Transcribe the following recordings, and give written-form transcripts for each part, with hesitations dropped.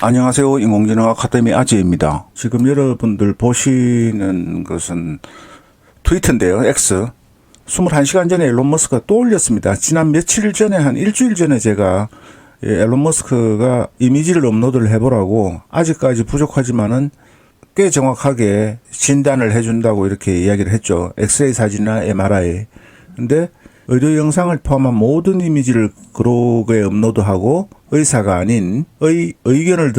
안녕하세요. 인공지능 아카데미 아재입니다. 지금 여러분들 보시는 것은 트위터인데요. X. 21시간 전에 일론 머스크가 또 올렸습니다. 지난 며칠 전에 한 일주일 전에 제가 일론 머스크가 이미지를 업로드를 해보라고 아직까지 부족하지만은 꽤 정확하게 진단을 해준다고 이렇게 이야기를 했죠. 엑스레이 사진이나 MRI. 근데 의료 영상을 포함한 모든 이미지를 그로그에 업로드하고 의사가 아닌 의견을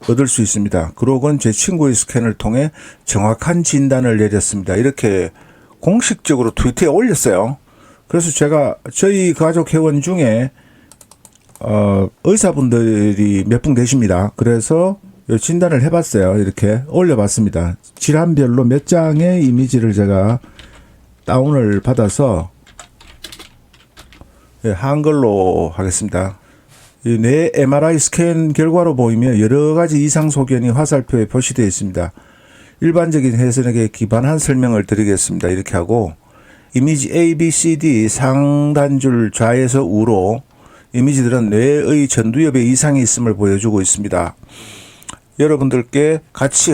얻을 수 있습니다. 그로그는 제 친구의 스캔을 통해 정확한 진단을 내렸습니다. 이렇게 공식적으로 트위터에 올렸어요. 그래서 제가 저희 가족 회원 중에 의사분들이 몇 분 계십니다. 그래서 진단을 해봤어요. 이렇게 올려봤습니다. 질환별로 몇 장의 이미지를 제가 다운을 받아서 한글로 하겠습니다. 뇌 MRI 스캔 결과로 보이며 여러 가지 이상 소견이 화살표에 표시되어 있습니다. 일반적인 해석에 기반한 설명을 드리겠습니다. 이렇게 하고 이미지 A, B, C, D 상단줄 좌에서 우로 이미지들은 뇌의 전두엽에 이상이 있음을 보여주고 있습니다. 여러분들께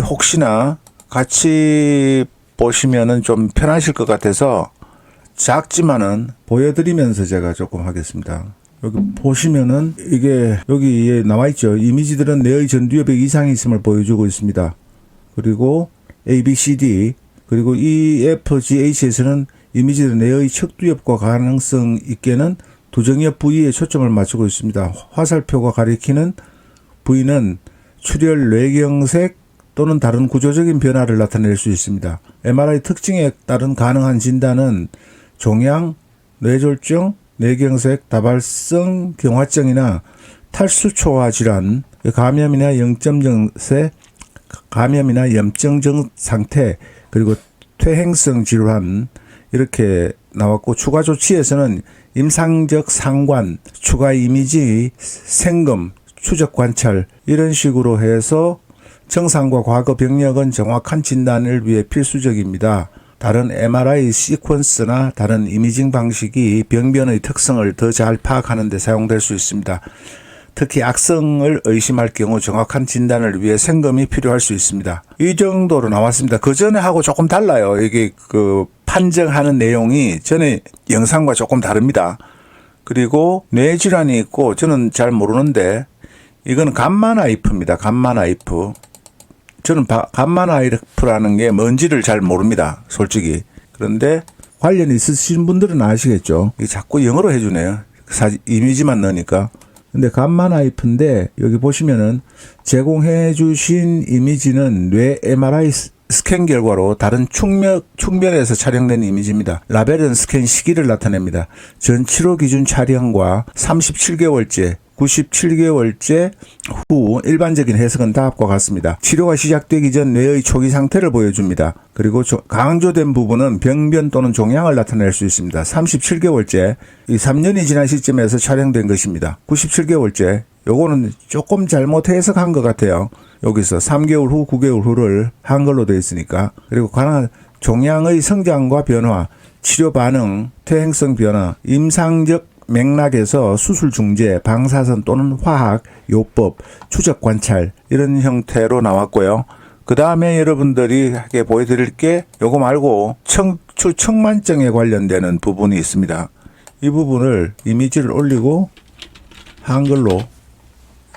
혹시나 같이 보시면은 좀 편하실 것 같아서 작지만은 보여드리면서 제가 조금 하겠습니다. 여기 보시면은 이게 여기에 나와 있죠. 이미지들은 뇌의 전두엽에 이상이 있음을 보여주고 있습니다. 그리고 A, B, C, D 그리고 E, F, G, H에서는 이미지들은 뇌의 척두엽과 가능성 있게는 두정엽 부위에 초점을 맞추고 있습니다. 화살표가 가리키는 부위는 출혈, 뇌경색 또는 다른 구조적인 변화를 나타낼 수 있습니다. MRI 특징에 따른 가능한 진단은 종양, 뇌졸중, 뇌경색, 다발성 경화증이나 탈수초화 질환, 감염이나 염증 상태, 그리고 퇴행성 질환 이렇게 나왔고 추가 조치에서는 임상적 상관, 추가 이미지, 생검, 추적 관찰 이런 식으로 해서 정상과 과거 병력은 정확한 진단을 위해 필수적입니다. 다른 MRI 시퀀스나 다른 이미징 방식이 병변의 특성을 더 잘 파악하는 데 사용될 수 있습니다. 특히 악성을 의심할 경우 정확한 진단을 위해 생검이 필요할 수 있습니다. 이 정도로 나왔습니다. 그 전에 하고 조금 달라요. 이게 판정하는 내용이 전에 영상과 조금 다릅니다. 그리고 뇌질환이 있고 저는 잘 모르는데 이건 감마나이프입니다. 감마나이프. 저는 감마나이프라는 게 뭔지를 잘 모릅니다. 솔직히. 그런데 관련 있으신 분들은 아시겠죠. 이게 자꾸 영어로 해주네요. 이미지만 넣으니까. 근데 감마나이프인데 여기 보시면은 제공해 주신 이미지는 뇌 MRI 스캔 결과로 다른 측면에서 촬영된 이미지입니다. 라벨은 스캔 시기를 나타냅니다. 전 치료 기준 촬영과 37개월째 97개월째 후 일반적인 해석은 다음과 같습니다. 치료가 시작되기 전 뇌의 초기 상태를 보여줍니다. 그리고 강조된 부분은 병변 또는 종양을 나타낼 수 있습니다. 37개월째, 이 3년이 지난 시점에서 촬영된 것입니다. 97개월째, 요거는 조금 잘못 해석한 것 같아요. 여기서 3개월 후, 9개월 후를 한글로 되어 있으니까. 그리고 관한 종양의 성장과 변화, 치료 반응, 퇴행성 변화, 임상적 맥락에서 수술 중재, 방사선 또는 화학, 요법, 추적 관찰 이런 형태로 나왔고요. 그 다음에 여러분들이 보여드릴 게 요거 말고 척추 측만증에 관련되는 부분이 있습니다. 이 부분을 이미지를 올리고 한글로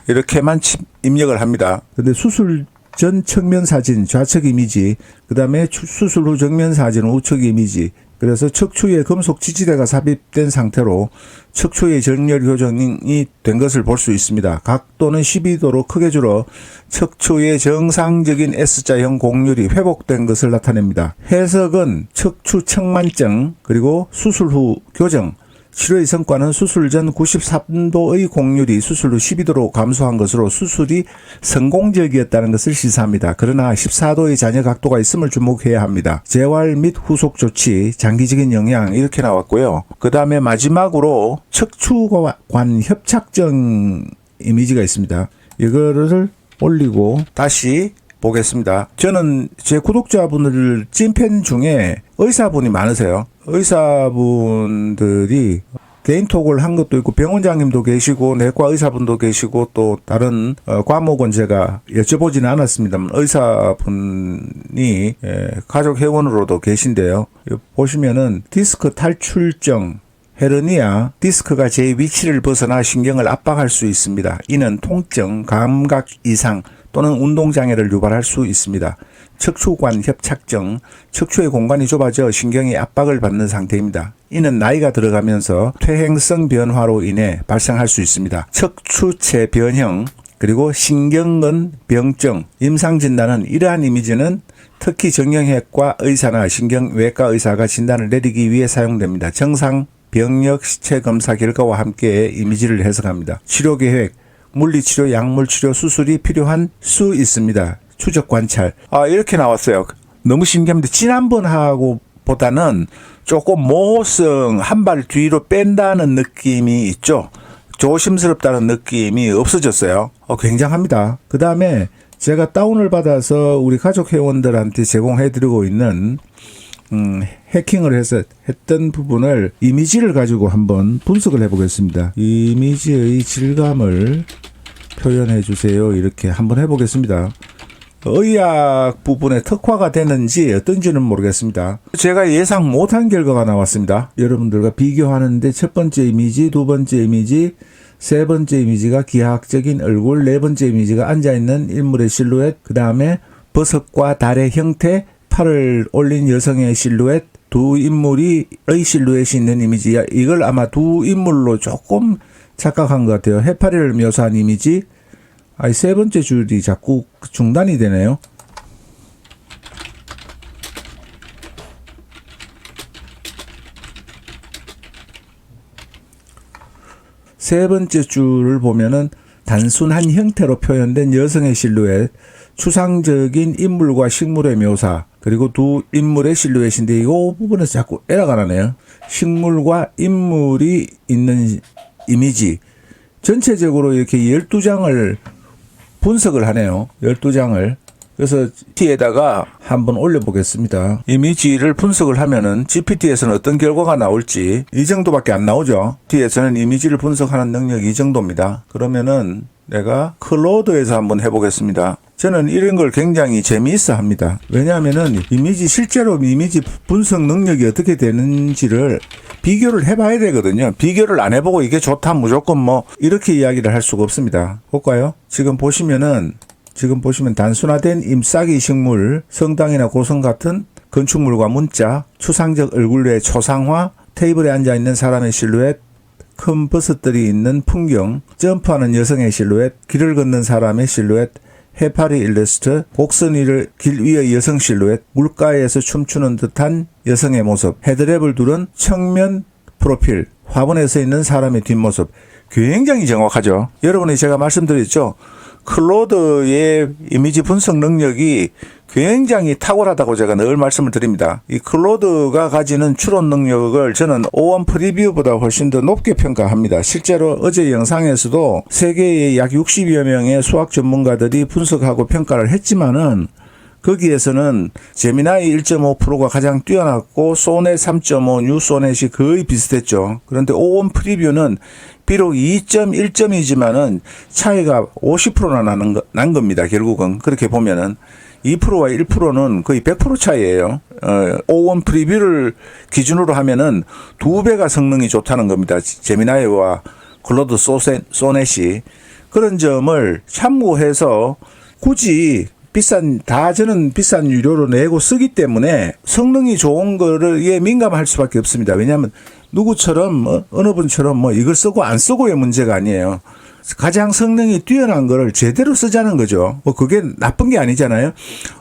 이렇게만 입력을 합니다. 근데 수술 전 측면 사진, 좌측 이미지, 그 다음에 수술 후 정면 사진, 우측 이미지. 그래서 척추에 금속 지지대가 삽입된 상태로 척추의 정렬 교정이 된 것을 볼 수 있습니다. 각도는 12도로 크게 줄어 척추의 정상적인 S자형 곡률이 회복된 것을 나타냅니다. 해석은 척추 측만증 그리고 수술 후 교정, 치료의 성과는 수술 전 93도의 곡률이 수술 후 12도로 감소한 것으로 수술이 성공적이었다는 것을 시사합니다. 그러나 14도의 잔여 각도가 있음을 주목해야 합니다. 재활 및 후속 조치, 장기적인 영향 이렇게 나왔고요. 그 다음에 마지막으로 척추관 협착증 이미지가 있습니다. 이거를 올리고 다시 보겠습니다. 저는 제 구독자분들 찐팬 중에 의사분이 많으세요. 의사분들이 개인 톡을 한 것도 있고 병원장님도 계시고 내과 의사분도 계시고 또 다른 과목은 제가 여쭤보지는 않았습니다만 의사분이 가족 회원으로도 계신데요. 보시면은 디스크 탈출증 헤르니아, 디스크가 제 위치를 벗어나 신경을 압박할 수 있습니다. 이는 통증, 감각 이상 또는 운동장애를 유발할 수 있습니다. 척추관 협착증, 척추의 공간이 좁아져 신경이 압박을 받는 상태입니다. 이는 나이가 들어가면서 퇴행성 변화로 인해 발생할 수 있습니다. 척추체 변형, 그리고 신경근 병증, 임상진단은 이러한 이미지는 특히 정형외과 의사나 신경외과 의사가 진단을 내리기 위해 사용됩니다. 정상 병력 시체 검사 결과와 함께 이미지를 해석합니다. 치료 계획, 물리치료, 약물치료, 수술이 필요한 수 있습니다. 추적 관찰. 이렇게 나왔어요. 너무 신기합니다. 지난번하고 보다는 조금 모호성 한 발 뒤로 뺀다는 느낌이 있죠. 조심스럽다는 느낌이 없어졌어요. 굉장합니다. 그 다음에 제가 다운을 받아서 우리 가족 회원들한테 제공해드리고 있는 해킹을 해서 했던 부분을 이미지를 가지고 한번 분석을 해보겠습니다. 이미지의 질감을 표현해 주세요. 이렇게 한번 해보겠습니다. 의학 부분에 특화가 되는지 어떤지는 모르겠습니다. 제가 예상 못한 결과가 나왔습니다. 여러분들과 비교하는데 첫 번째 이미지, 두 번째 이미지, 세 번째 이미지가 기하학적인 얼굴, 네 번째 이미지가 앉아있는 인물의 실루엣, 그 다음에 버섯과 달의 형태, 팔을 올린 여성의 실루엣, 두 인물의 실루엣이 있는 이미지야. 이걸 아마 두 인물로 조금 착각한 것 같아요. 해파리를 묘사한 이미지. 세 번째 줄이 자꾸 중단이 되네요. 세 번째 줄을 보면은 단순한 형태로 표현된 여성의 실루엣, 추상적인 인물과 식물의 묘사, 그리고 두 인물의 실루엣인데 이 부분에서 자꾸 에러가 나네요. 식물과 인물이 있는 이미지. 전체적으로 이렇게 12장을 분석을 하네요. 12장을. 그래서 GPT에다가 한번 올려보겠습니다. 이미지를 분석을 하면은 GPT에서는 어떤 결과가 나올지 이 정도밖에 안 나오죠. GPT에서는 이미지를 분석하는 능력이 이 정도입니다. 그러면은 내가 클로드에서 한번 해보겠습니다. 저는 이런 걸 굉장히 재미있어 합니다. 왜냐하면은 실제로 이미지 분석 능력이 어떻게 되는지를 비교를 해봐야 되거든요. 비교를 안 해보고 이게 좋다 무조건 이렇게 이야기를 할 수가 없습니다. 볼까요? 지금 보시면 단순화된 잎사귀 식물, 성당이나 고성 같은 건축물과 문자, 추상적 얼굴의 초상화, 테이블에 앉아있는 사람의 실루엣, 큰 버섯들이 있는 풍경, 점프하는 여성의 실루엣, 길을 걷는 사람의 실루엣, 해파리 일러스트, 곡선 위를 길 위의 여성 실루엣, 물가에서 춤추는 듯한 여성의 모습, 헤드랩을 두른 측면 프로필, 화분에 서 있는 사람의 뒷모습. 굉장히 정확하죠. 여러분이 제가 말씀드렸죠. 클로드의 이미지 분석 능력이 굉장히 탁월하다고 제가 늘 말씀을 드립니다. 이 클로드가 가지는 추론 능력을 저는 O1 프리뷰보다 훨씬 더 높게 평가합니다. 실제로 어제 영상에서도 세계의 약 60여 명의 수학 전문가들이 분석하고 평가를 했지만은 거기에서는 제미나이 1.5%가 가장 뛰어났고 소넷 3.5, 뉴소넷이 거의 비슷했죠. 그런데 O1 프리뷰는 비록 2.1점이지만은 차이가 50%나 난 겁니다. 결국은 그렇게 보면은 2%와 1%는 거의 100% 차이예요. O1 프리뷰를 기준으로 하면은 2배가 성능이 좋다는 겁니다. 제미나이와 클로드 소넷이. 그런 점을 참고해서 굳이 저는 비싼 유료로 내고 쓰기 때문에 성능이 좋은 거를 민감할 수밖에 없습니다. 왜냐하면 누구처럼 어느 분처럼 이걸 쓰고 안 쓰고의 문제가 아니에요. 가장 성능이 뛰어난 거를 제대로 쓰자는 거죠. 그게 나쁜 게 아니잖아요.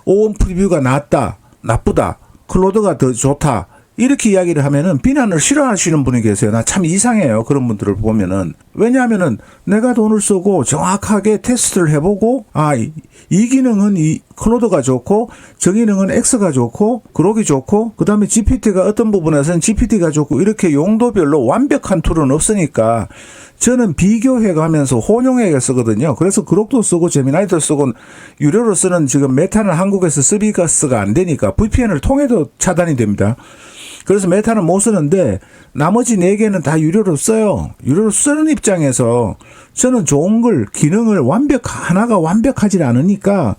O1 프리뷰가 낫다, 나쁘다, 클로드가 더 좋다. 이렇게 이야기를 하면은 비난을 싫어하시는 분이 계세요. 나 참 이상해요. 그런 분들을 보면은. 왜냐하면은 내가 돈을 쓰고 정확하게 테스트를 해보고 이 기능은 이 클로드가 좋고 저 기능은 X가 좋고 그러기 좋고 그 다음에 GPT가 어떤 부분에서는 GPT가 좋고 이렇게 용도별로 완벽한 툴은 없으니까 저는 비교해가면서 혼용해가 쓰거든요. 그래서 그록도 쓰고 제미나이도 쓰고 유료로 쓰는 지금 메타는 한국에서 서비스가 안 되니까 VPN을 통해도 차단이 됩니다. 그래서 메타는 못 쓰는데 나머지 4개는 다 유료로 써요. 유료로 쓰는 입장에서 저는 좋은 걸 기능을 하나가 완벽하지 않으니까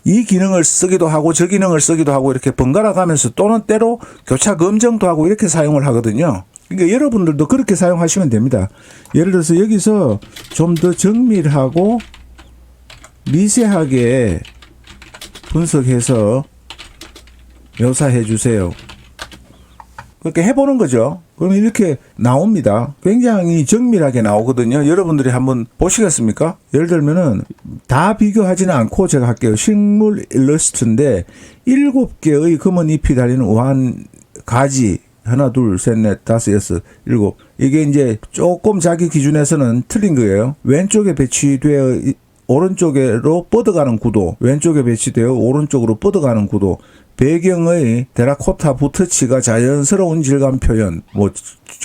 이 기능을 쓰기도 하고 저 기능을 쓰기도 하고 이렇게 번갈아 가면서 또는 때로 교차 검증도 하고 이렇게 사용을 하거든요. 그러니까 여러분들도 그렇게 사용하시면 됩니다. 예를 들어서 여기서 좀 더 정밀하고 미세하게 분석해서 묘사해 주세요. 그렇게 해보는 거죠. 그러면 이렇게 나옵니다. 굉장히 정밀하게 나오거든요. 여러분들이 한번 보시겠습니까? 예를 들면은 다 비교하지는 않고 제가 할게요. 식물 일러스트인데 7개의 검은 잎이 달리는 우한 가지 하나, 둘, 셋, 넷, 다섯, 여섯, 일곱. 이게 이제 조금 자기 기준에서는 틀린 거예요. 왼쪽에 배치되어 오른쪽으로 뻗어가는 구도, 왼쪽에 배치되어 오른쪽으로 뻗어가는 구도, 배경의 테라코타 붓터치가 자연스러운 질감 표현, 뭐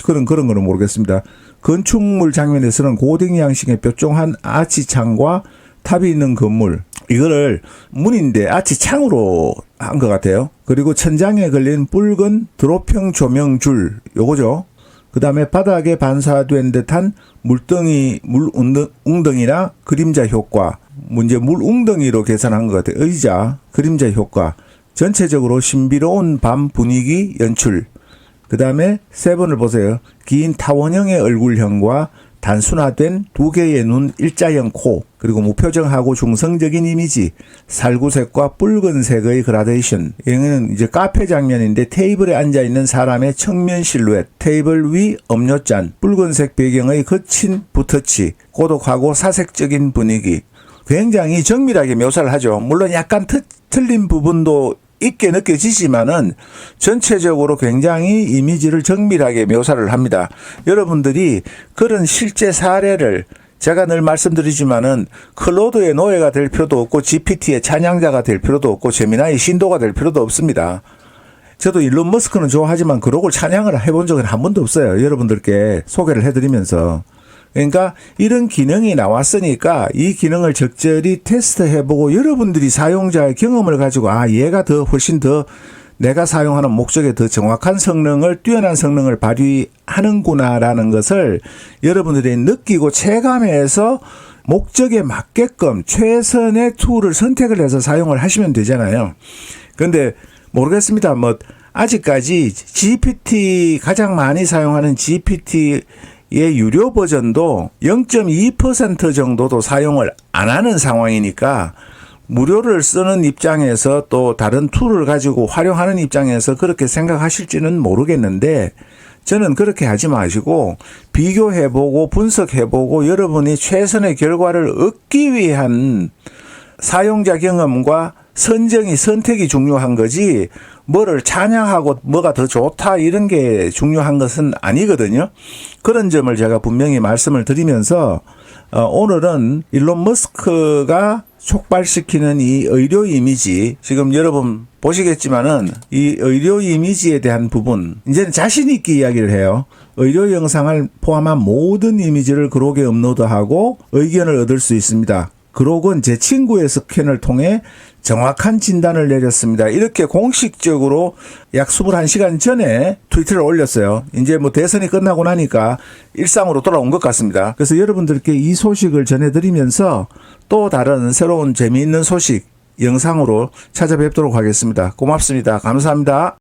그런 거는 모르겠습니다. 건축물 장면에서는 고딩 양식의 뾰족한 아치창과 탑이 있는 건물, 이거를 문인데 아치창으로 한 것 같아요. 그리고 천장에 걸린 붉은 드롭형 조명줄, 요거죠. 그 다음에 바닥에 반사된 듯한 물 웅덩이나 그림자 효과, 문제 물 웅덩이로 계산한 것 같아요. 의자, 그림자 효과, 전체적으로 신비로운 밤 분위기 연출. 그 다음에 7번을 보세요. 긴 타원형의 얼굴형과 단순화된 2개의 눈, 일자형 코, 그리고 무표정하고 중성적인 이미지, 살구색과 붉은색의 그라데이션. 이거는 이제 카페 장면인데 테이블에 앉아있는 사람의 측면 실루엣, 테이블 위 음료잔, 붉은색 배경의 거친 붓터치, 고독하고 사색적인 분위기. 굉장히 정밀하게 묘사를 하죠. 물론 약간 틀린 부분도 있게 느껴지지만은 전체적으로 굉장히 이미지를 정밀하게 묘사를 합니다. 여러분들이 그런 실제 사례를 제가 늘 말씀드리지만은 클로드의 노예가 될 필요도 없고 GPT의 찬양자가 될 필요도 없고 제미나이 신도가 될 필요도 없습니다. 저도 일론 머스크는 좋아하지만 그러고 찬양을 해본 적은 한 번도 없어요. 여러분들께 소개를 해드리면서. 그러니까 이런 기능이 나왔으니까 이 기능을 적절히 테스트해보고 여러분들이 사용자의 경험을 가지고 얘가 훨씬 더 내가 사용하는 목적에 더 정확한 성능을, 뛰어난 성능을 발휘하는구나라는 것을 여러분들이 느끼고 체감해서 목적에 맞게끔 최선의 툴을 선택을 해서 사용을 하시면 되잖아요. 그런데 모르겠습니다. 아직까지 GPT, 가장 많이 사용하는 GPT 의 유료 버전도 0.2% 정도도 사용을 안 하는 상황이니까 무료를 쓰는 입장에서 또 다른 툴을 가지고 활용하는 입장에서 그렇게 생각하실지는 모르겠는데 저는 그렇게 하지 마시고 비교해보고 분석해보고 여러분이 최선의 결과를 얻기 위한 사용자 경험과 선택이 중요한 거지 뭐를 찬양하고 뭐가 더 좋다 이런 게 중요한 것은 아니거든요. 그런 점을 제가 분명히 말씀을 드리면서 오늘은 일론 머스크가 촉발시키는 이 의료 이미지, 지금 여러분 보시겠지만은 이 의료 이미지에 대한 부분 이제는 자신 있게 이야기를 해요. 의료 영상을 포함한 모든 이미지를 그록에 업로드하고 의견을 얻을 수 있습니다. 그록은 제 친구의 스캔을 통해 정확한 진단을 내렸습니다. 이렇게 공식적으로 약 21시간 전에 트위터를 올렸어요. 이제 대선이 끝나고 나니까 일상으로 돌아온 것 같습니다. 그래서 여러분들께 이 소식을 전해드리면서 또 다른 새로운 재미있는 소식 영상으로 찾아뵙도록 하겠습니다. 고맙습니다. 감사합니다.